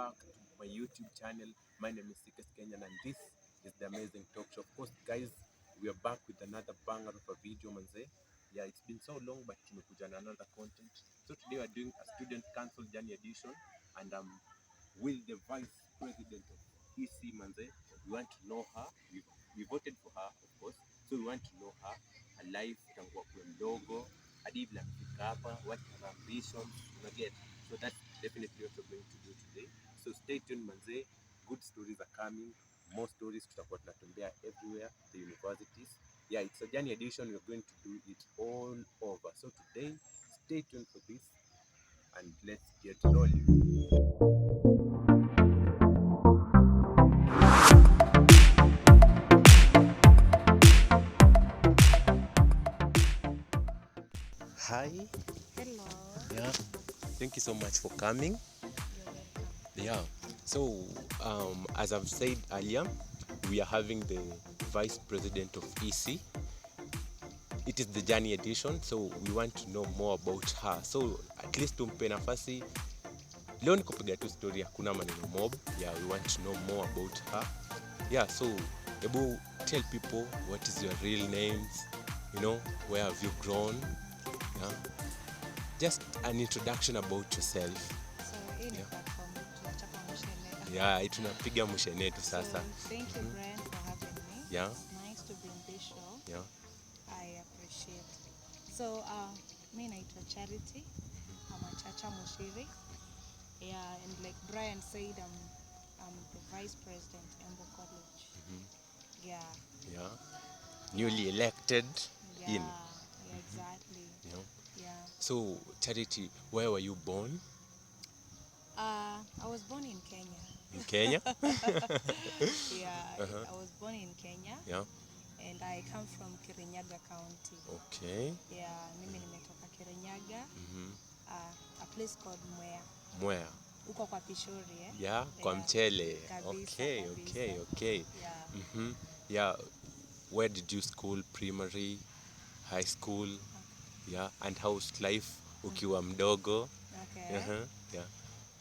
back to my YouTube channel. My name is Kenya, and this is the Amazing Talk Show. Of course, guys, we are back with another banger of a video, manze. Yeah, it's been so long, but tumekuja na another content. So today we are doing a student council journey edition, and I'm with the vice president of EC, manze. We want to know her. We voted for her, of course. So we want to know her life tangu akuwe mdogo hadi vile amefika hapa, what her ambitions, get. So that's definitely what we're going to do today. So stay tuned, manze. Good stories are coming. More stories tutakuwa tunatembea everywhere, the universities. Yeah, it's a journey edition. We're going to do it all over. So today, stay tuned for this and let's get rolling. Hi. Hello. Yeah. Thank you so much for coming. Yeah. So, as I've said earlier, we are having the Vice President of EC. It is the Journey edition, so we want to know more about her. So, at least tumpe nafasi. Leo ni kupiga tu story, hakuna maneno mob. Yeah, we want to know more about her. Yeah, so, Ebu, tell people what is your real names, where have you grown? Yeah. Just an introduction about yourself. So, Yeah. platform tunachapa mshene. Yeah, tunapiga mshene tu sasa. So, thank you, Brian, for having me. Yeah. It's nice to be in this show. Yeah. I appreciate. So, me naitwa Charity. I'm a Chacha MUCIRI. Yeah, and like Brian said, I'm the Vice President Embo College. Yeah. Yeah. Newly elected Yeah. in. Yeah, exactly. Yeah. Yeah. So, Charity, where were you born? I was born in Kenya. In Kenya? Yeah, Uh-huh. I was born in Kenya. Yeah. And I come from Kirinyaga County. Okay. Yeah, mimi nimetoka Kirinyaga. Mm-hmm. A place called Mwea. Where? Uko kwa Pishori, eh? Yeah, kwa mchele. Kabisa, Okay, kabisa. okay. Yeah. Mm-hmm. Yeah. Where did you school? Primary, high school? Okay. Yeah. And how's life ukiwa mdogo? Okay. Uh-huh. Yeah.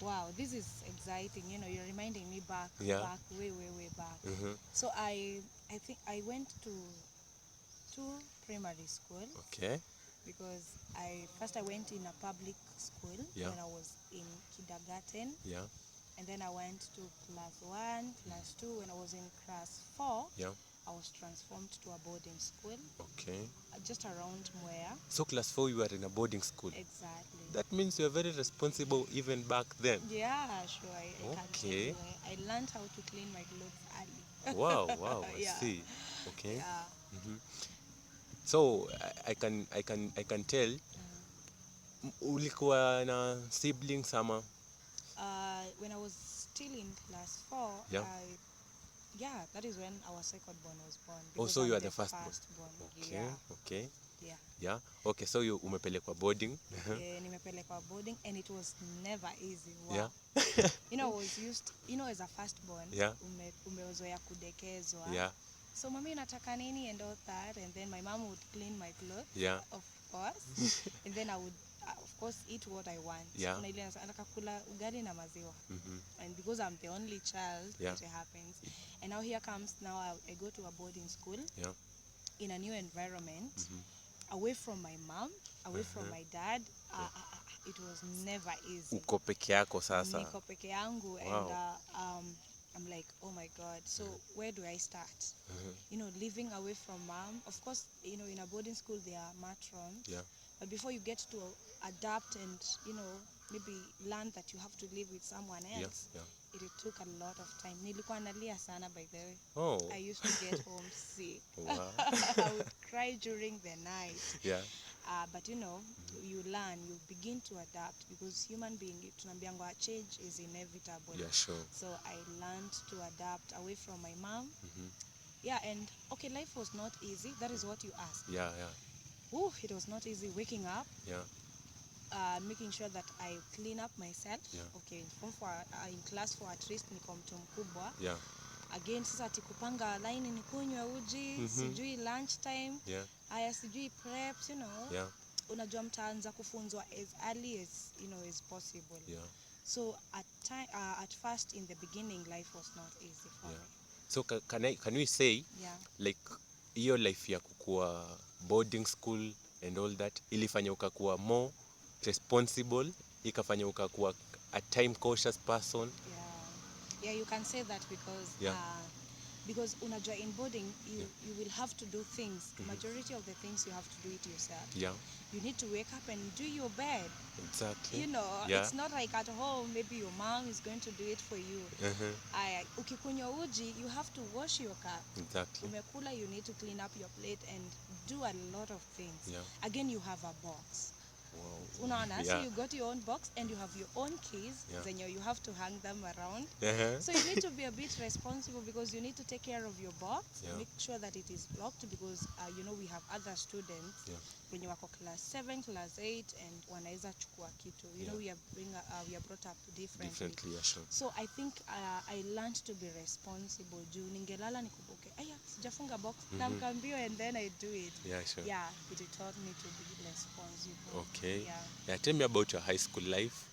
Wow, this is exciting. You're reminding me back way back. Mm-hmm. So I think I went to primary school. Okay. Because I went in a public school. Yeah. When I was in kindergarten. Yeah. And then I went to class 1, class 2. When I was in class 4, Yeah. I was transformed to a boarding school. Okay. Just around Mwea. So class 4 you were in a boarding school. Exactly. That means you are very responsible even back then. Yeah, sure. I Okay. can tell you. I learned how to clean my clothes early. Wow, I Yeah. see. Okay. Yeah. Mm-hmm. So I can tell ulikuwa na siblings ama? When I was still in class 4, that is when our second born was born. Oh, so I'm you are the first born. Okay. Yeah. Okay. Yeah. Yeah. Okay, so you umepelekwa boarding. Nimepelekwa boarding and it was never easy. Wow. Yeah. I was used, as a firstborn, Yeah. umezoea kudekezwa. Yeah. So mami nataka nini and all that, and then my mom would clean my clothes. Yeah. Of course. And then I would of course eat what I want. Yeah. Kuna ile nataka kula ugali na maziwa. Mm-hmm. And because I'm the only child, Yeah. it happens. And now here comes I go to a boarding school. Yeah. In a new environment. Mm-hmm. Away from my mom, away from my dad. It was never easy. Uko peke yako sasa. Niko peke yangu. Wow. And I'm like, oh my God, so where do I start? Living away from mom. Of course, in a boarding school there are matrons. Yeah. But before you get to adapt and, maybe learn that you have to live with someone else, Yeah. it took a lot of time. Nilikuwa nalia sana, by the way. Oh. I used to get homesick. Wow. I would cry during the night. Yeah. But you learn, you begin to adapt, because human being, tunambiangwa, change is inevitable. Yeah, sure. So I learned to adapt away from my mom. Mm-hmm. Yeah, and okay, life was not easy. That is what you asked. Yeah. Ooh, it was not easy waking up. Yeah. Making sure that I clean up myself. Yeah. Okay, in class 4 at least niko mtu mkubwa. Yeah. Again, sasa tikupanga line nikunywe uji, sijui lunch time. Yeah. Aya, sijui preps, Yeah. Unajua mtaanza kufunzwa as early as, as possible. Yeah. So at first in the beginning life was not easy for me. So can we say like hiyo life ya kukua boarding school and all that ilifanya ukakuwa more responsible, ikafanya ukakuwa a time cautious person? Yeah, you can say that because unajua in boarding you will have to do things. Majority of the things you have to do it yourself. You need to wake up and do your bed. Exactly. You know, it's not like at home maybe your mom is going to do it for you. Ukikunywa uji, you have to wash your cup. Exactly. Umekula, you need to clean up your plate and do a lot of things. Again, you have a box. Unaona, so you got your own box and you have your own keys. Then you have to hang them around. So you need to be a bit responsible because you need to take care of your box. Make sure that it is locked because you know we have other students when you wako class 7, class 8 and wanaweza chukua kitu. You know we are brought up differently. So I think I learned to be responsible. Juu ningelala nikumbuke, aya sijafunga box, namkambio and then I do it. Yeah, it taught me to be responsible. Okay. Tell me about your high school life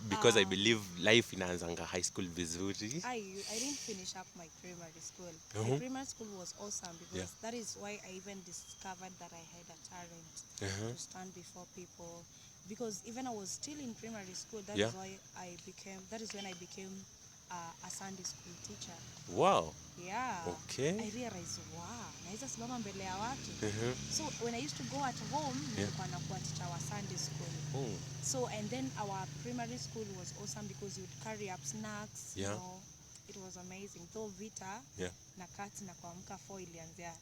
because I believe life inaanzanga high school vizuri. I didn't finish up my primary school. My primary school was awesome because that is why I even discovered that I had a talent to stand before people. Because even I was still in primary school, that is why that is when I became a Sunday school teacher. Wow. Yeah. Okay. I realized, wow, naweza simama mbele ya watu. So when I used to go at home, nilikuwa nakuwa teacher wa Sunday school. So and then our primary school was awesome because you would carry up snacks. You know, it was amazing. Though vita na kati na kuamka 4 ilianzia.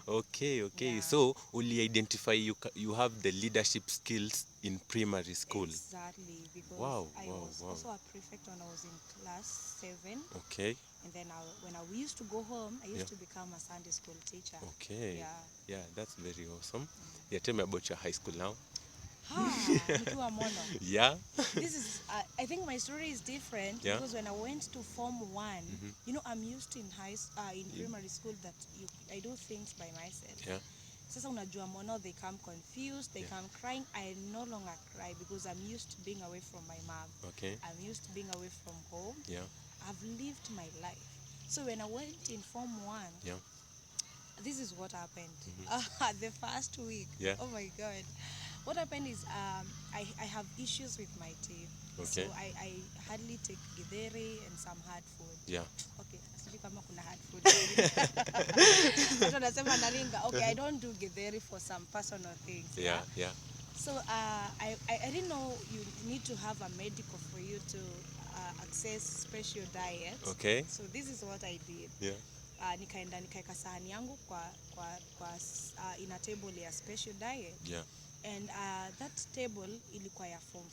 Okay. So uli identify you have the leadership skills in primary school. Exactly, because I was also a prefect when I was in class 7. Okay. And then when I used to go home, I used to become a Sunday school teacher. Okay. Yeah, that's very awesome. Tell me about your high school now. Nikiwa Mono. This is I think my story is different because when I went to Form 1, you know, I'm used to in primary school that I do things by myself. Sasa unajua Mono, they come confused, they come crying. I no longer cry because I'm used to being away from my mom. I'm used to being away from home. I've lived my life. So when I went in Form 1, this is what happened. The first week. Oh my God. What happened is I have issues with my teeth. So I hardly take githeri and some hard food. Okay, sijui kama kuna hard food. Watu wanasema naringa. Okay, I don't do githeri for some personal things. So I didn't know you need to have a medical for you to access special diet. So this is what I did. Nikaenda nikaeka sahani yangu kwa in a table ya special diet. And that table ilikuwa ya Form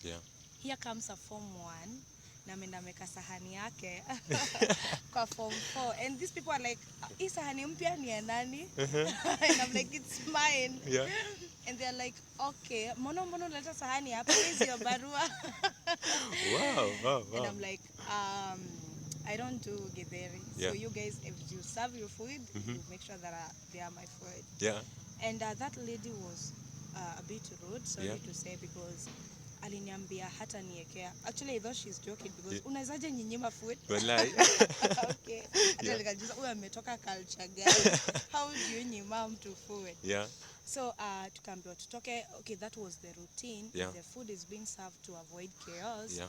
4. Here comes a Form 1 na ameenda ameka sahani yake kwa Form 4 and these people are like, hii sahani mpya ni ya nani? And I'm like, it's mine. And they're like, okay, mono leta sahani hapa, is your barua? Wow. And I'm like, I don't do githeri. So you guys, if you serve your food, you make sure that they are my food. And that lady was a bit rude, sorry to say, because aliniambia hata niekea. Actually I thought she's joking because unawezaje nyinyima food? Wallahi. Okay. Hata nikajiuliza huyu ametoka culture gani? How do you nyima mtu food? So tukaambiwa tutoke. Okay, that was the routine. The food is being served to avoid chaos.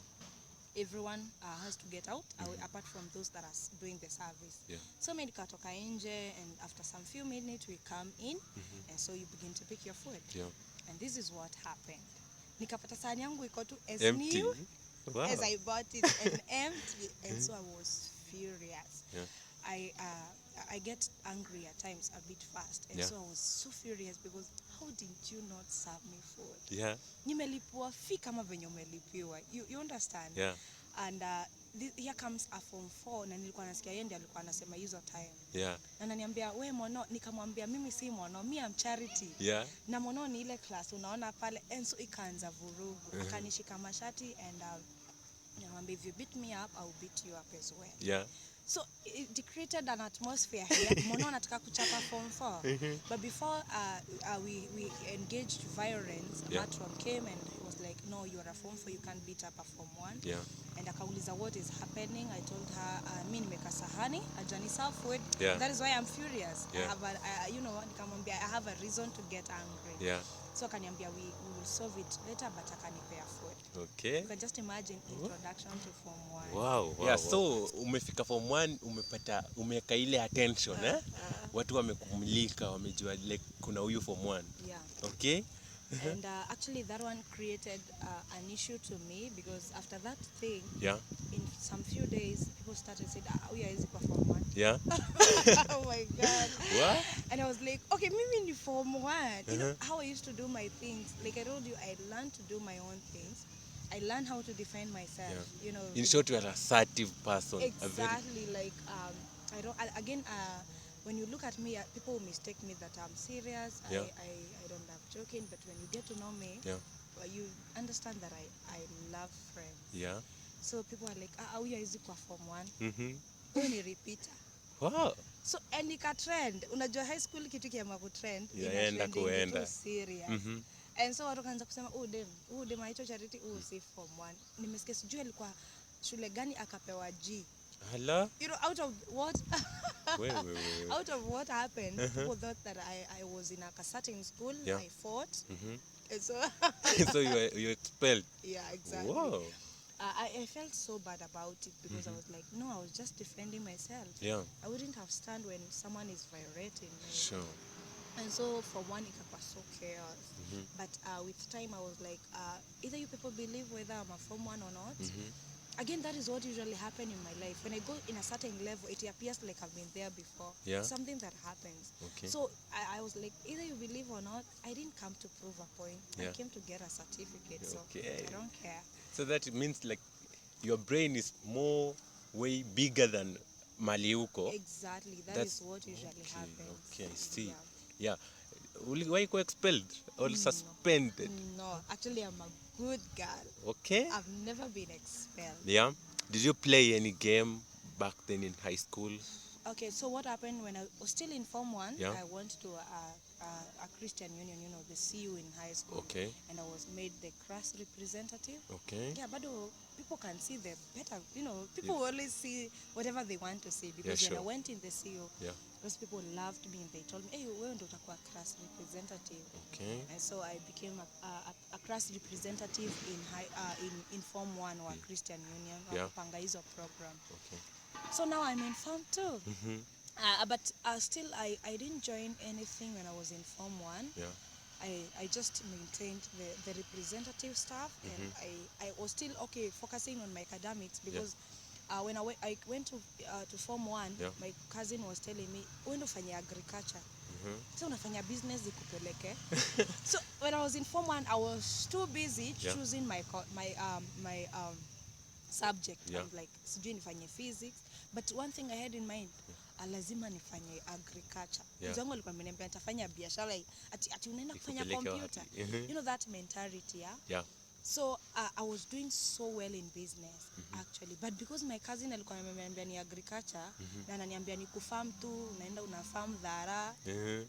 Everyone has to get out apart from those that are doing the service. So mimi nikatoka nje and after some few minutes we come in and so you begin to pick your food. And this is what happened. Nikapata sahani yangu iko tu as empty. New as I bought it and empty. And so I was furious. I get angry at times a bit fast. And so I was so furious because how did you not serve me food? Nimelipwa fi kama venye umelipiwa. You understand? And here comes a Form 4 na nilikuwa nasikia yeye ndiye alikuwa anasema hizo time. Na ananiambia we Mono, nikamwambia mimi si Mono, mimi am Charity. Na Mono ni ile class unaona pale, and so ikaanza vurugu. Akanishika mashati and nikamwambia if you beat me up I'll beat you up as well. So it created an atmosphere here. Mono anataka kuchapa Form 4. But before we engaged violence, a matron came and he was like, no, you're a form 4, you can't beat up a form 1. Yeah. And akauliza what is happening. I told her mi nimeka sahani ajani serve food. Yeah. That is why I'm furious. Yeah. I have nikamwambia I have a reason to get angry. Yeah. So akaniambia we will solve it later, but akanipea food. Okay. You can just imagine introduction to form 1. Wow. Yeah, so umefika form 1 umeka ile attention watu wamekumulika, wamejua like kuna huyu form 1. Yeah. Okay. And actually that one created an issue to me, because after that thing, Yeah. in some few days, people started saying, we are easy for form 1. Yeah. Oh my God. What? And I was like, okay, maybe in form 1. You know how I used to do my things. Like I told you, I learned to do my own things. I learned how to defend myself. Yeah. You know. In short, you are an assertive person. Exactly. Like when you look at me, people will mistake me that I'm serious. Yeah. I don't love joking, but when you get to know me, Yeah. you understand that I love friends. Yeah. So people are like, huyu hizi kwa form 1. Mhm. Huyu ni repeater. Wow. So and ika trend. Unajua high school kitu kiama ku trend, Yaenda kuenda. Serious. And so watu kaanza kusema dem aitwa Charity, si form 1. Nimesikia sijui alikuwa shule gani akapewa G. Hello? You know, out of what? Wait. Out of what happened, people thought that I was in a certain school. Yeah. I fought. And so So you expelled. Yeah, exactly. Wow. I felt so bad about it, because I was like, no, I was just defending myself. Yeah. I wouldn't have stand when someone is violating me. Sure. And so for one, it was so chaos. But with time, I was like, either you people believe whether I'm a form 1 or not. Again, that is what usually happens in my life. When I go in a certain level, it appears like I've been there before. Yeah. Something that happens. Okay. So I was like, either you believe or not, I didn't come to prove a point. Yeah. I came to get a certificate. So Okay. I don't care. So that means like your brain is way bigger than Maliuko. Exactly. That's what usually happens. Okay, I see. Yeah. Why you expelled or suspended? No, actually I'm a good girl. Okay. I've never been expelled. Yeah. Did you play any game back then in high school? Okay, so what happened when I was still in form 1, Yeah. I went to a Christian union, you know, the CU in high school. Okay. And I was made the class representative. Okay. Yeah, but people can see the better, you know, people always see whatever they want to see, because Yeah, sure. when I went in the CU, Yeah. those people loved me and they told me, hey, wewe ndo utakuwa class representative. Okay. And so I became a class representative in form 1 or Christian union, Yeah. wakupanga hizo program. Okay. So now I'm in form 2. But still, I didn't join anything when I was in form 1. Yeah. I just maintained the representative stuff, and I was still focusing on my academics, because when I went to form 1, Yeah. my cousin was telling me, uende ufanye agriculture. So unafanya business ikupeleke. So when I was in form 1, I was too busy choosing my subject. Yeah. I'm like, sijui nifanye physics, but one thing I had in mind, lazima nifanye agriculture. Mzangu alikuwa ameniambia nitafanya biashara, ati unaenda kufanya computer. You know that mentality, yeah? Yeah. So I was doing so well in business actually, but because my cousin alikuwa ameniambia ni agriculture, na ananiambia ni kufarm tu, unaenda unafarm dhara,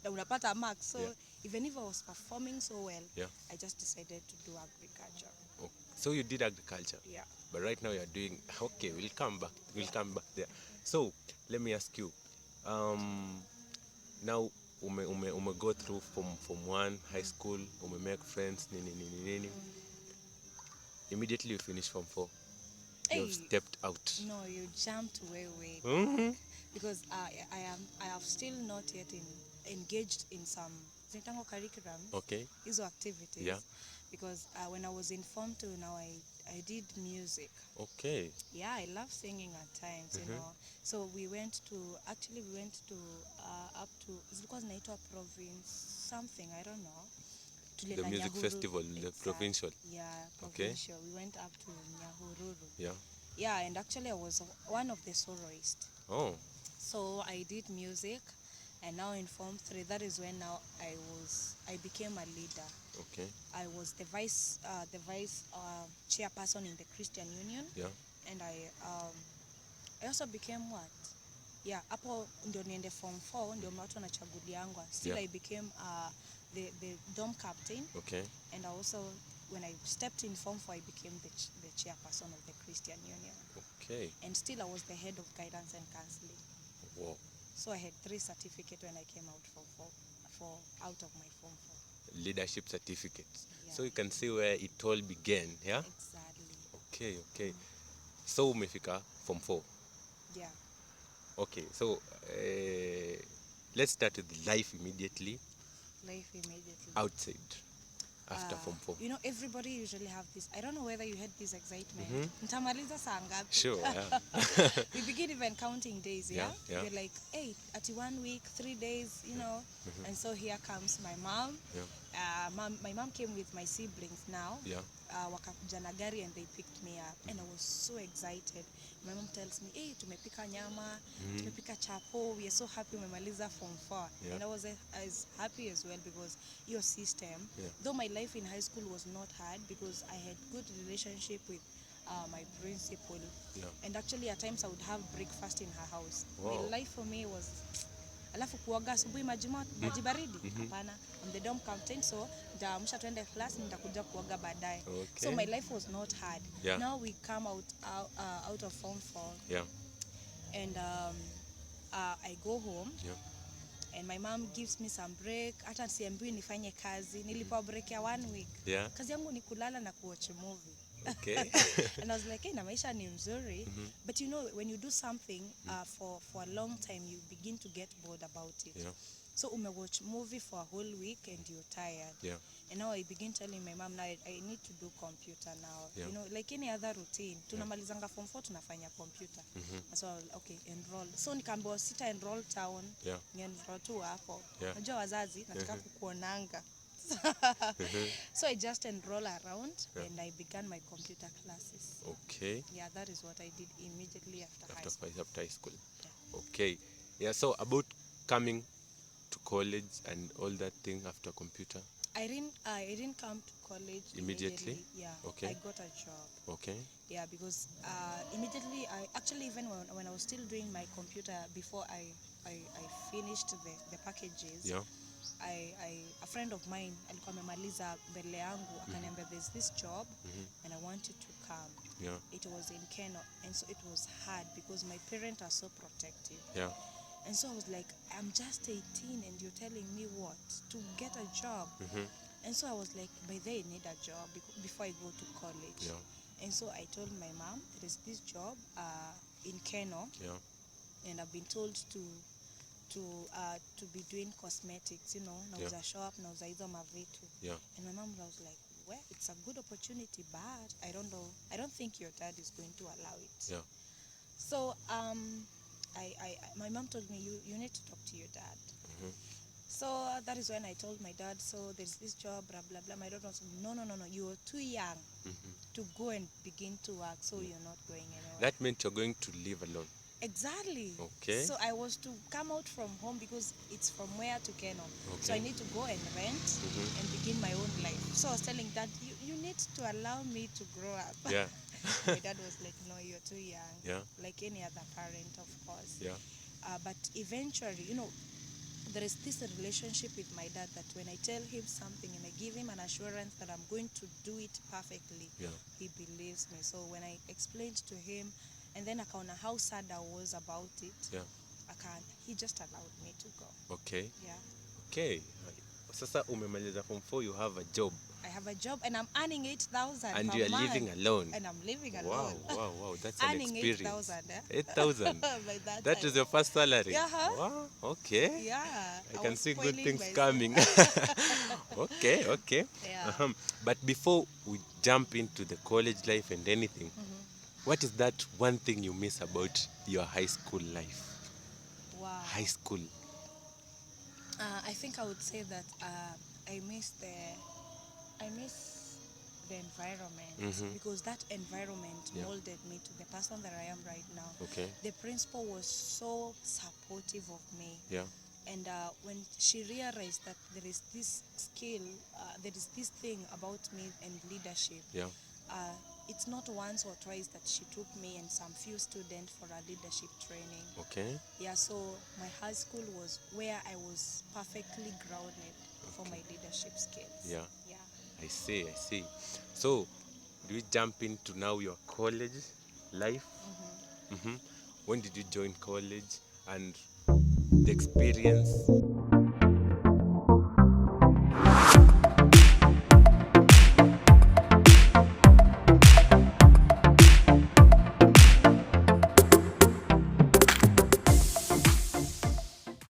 na unapata marks. So even if I was performing so well, I just decided to do agriculture. Oh, so you did agriculture? Yeah. But right now you're doing, okay, we'll come back there. So let me ask you, now ume go through from 1 high school, ume make friends, nini. Immediately you finish form 4, you've stepped out. No, you jumped way because I have still not yet engaged in some curriculum. Okay. Hizo activities. Yeah. Because when I was in form 2, now I did music. Okay. Yeah, I love singing at times, you know. So we went to up to, zilikuwa zinaitwa province something, I don't know. The music festival, the provincial. Yeah, provincial. Okay. We went up to Nyahururu. Yeah. Yeah, and actually I was one of the soloists. Oh. So I did music, and now in form 3, that is when now I became a leader. Okay. I was the vice chairperson in the Christian Union. Yeah. And I also became what? Yeah, hapo ndio niende form 4, ndio watu wanachaguliangwa. Still I became the dome captain. Okay. And I also when I stepped in Form 4, I became the chairperson of the Christian Union. Okay. And still I was the head of guidance and counseling. Wow. So I had 3 certificates when I came out out of my Form 4. Leadership certificates. Yeah. So you can see where it all began, yeah? Exactly. Okay. So umefika Form 4. Yeah. Okay, so let's start with life immediately Life immediately. outside after Form 4. You know, everybody usually have this. I don't know whether you had this excitement. Nitamaliza saa ngapi? Sure, yeah. We begin even counting days, yeah? Yeah. We're like, 8, at 1 week, 3 days, you know. And so here comes my mom. Yeah. My mom came with my siblings now. Yeah. Wakakuja na gari and they picked me up. And I was so excited. My mom tells me, hey, tumepika nyama, tumepika chapo. We are so happy umemaliza Form 4. Yeah. And I was as happy as well because your system, though my life in high school was not hard because I had good relationship with my principal. Yeah. And actually at times I would have breakfast in her house. Wow. My life for me was alafu kuoga asubuhi maji baridi hapana, I'm the dorm captain, so nitaamsha twende class, nitakuja kuoga baadaye. Okay. So my life was not hard. Yeah. Now we come out of Form 4. Yeah. And I go home. Yeah. And my mom gives me some break. Hata siambiwi nifanye kazi. Nilipewa break ya 1 week. Yeah. Kazi yangu ni kulala na kuwatch movie. Okay. And I was like, hey, na maisha ni mzuri. But you know, when you do something for a long time, you begin to get bored about it. Yeah. So watch movie for a whole week and you're tired. Yeah. And now I begin telling my mom, now I need to do computer now. Yeah. You know, like any other routine. Tunamalizanga Form 4 tunafanya computer. So okay, enroll. So nikaambiwa sita enroll town. Yeah. Ni enroll tu hapo. Yeah. Najua wazazi nataka kukuonanga. So I just enroll around and I began my computer classes. Okay. Yeah, that is what I did immediately after high school. After high school. Yeah. Okay. Yeah, so about coming to college and all that thing after computer. I didn't come to college Immediately? Yeah. Okay. I got a job. Okay. Yeah, because immediately even when I was still doing my computer before I finished the packages. Yeah. A friend of mine alikuwa amemaliza mbele yangu akaniambia there's this job and I want you to come. Yeah. It was in Keno, and so it was hard because my parents are so protective. Yeah. And so I was like, I'm just 18 and you're telling me what? To get a job. And so I was like, by then I need a job before I go to college. Yeah. And so I told my mom, there is this job in Keno. Yeah. And I've been told to be doing cosmetics, you know, nauza shop, nauza hizo mavitu. Yeah. And my mom was like, well, it's a good opportunity, but I don't know. I don't think your dad is going to allow it. Yeah. So my mom told me, you need to talk to your dad. So that is when I told my dad, so there's this job, blah, blah, blah. My dad was, no, you're too young to go and begin to work, so you're not going anywhere. That meant you're going to live alone. Exactly. Okay. So I was to come out from home because it's from where to Keno. Okay. So I need to go and rent and begin my own life. So I was telling Dad, you need to allow me to grow up. Yeah. My dad was like, no, you're too young. Yeah. Like any other parent, of course. Yeah. But eventually, you know, there is this relationship with my dad that when I tell him something and I give him an assurance that I'm going to do it perfectly, he believes me. So when I explained to him, and then akaona how sad I was about it, he just allowed me to go. Okay. Yeah. Okay. Sasa umemaliza Form 4, you have a job. I have a job and I'm earning 8,000 and per you are month. living alone. And I'm living alone. Wow, that's an Earning experience. 8,000, 8,000. By That is your first salary. Yeah. Wow, okay. Yeah. I can was see good spoiling things myself. coming. Okay. Yeah. But before we jump into the college life and anything, what is that one thing you miss about your high school life? Wow. High school. I think I would say that I miss the environment because that environment molded me to the person that I am right now. Okay. The principal was so supportive of me. Yeah. And when she realized that there is this skill, there is this thing about me and leadership, it's not once or twice that she took me and some few students for a leadership training. Okay. Yeah, so my high school was where I was perfectly grounded for my leadership skills. Yeah. I see. So, do we jump into now your college life? Mm-hmm. When did you join college and the experience?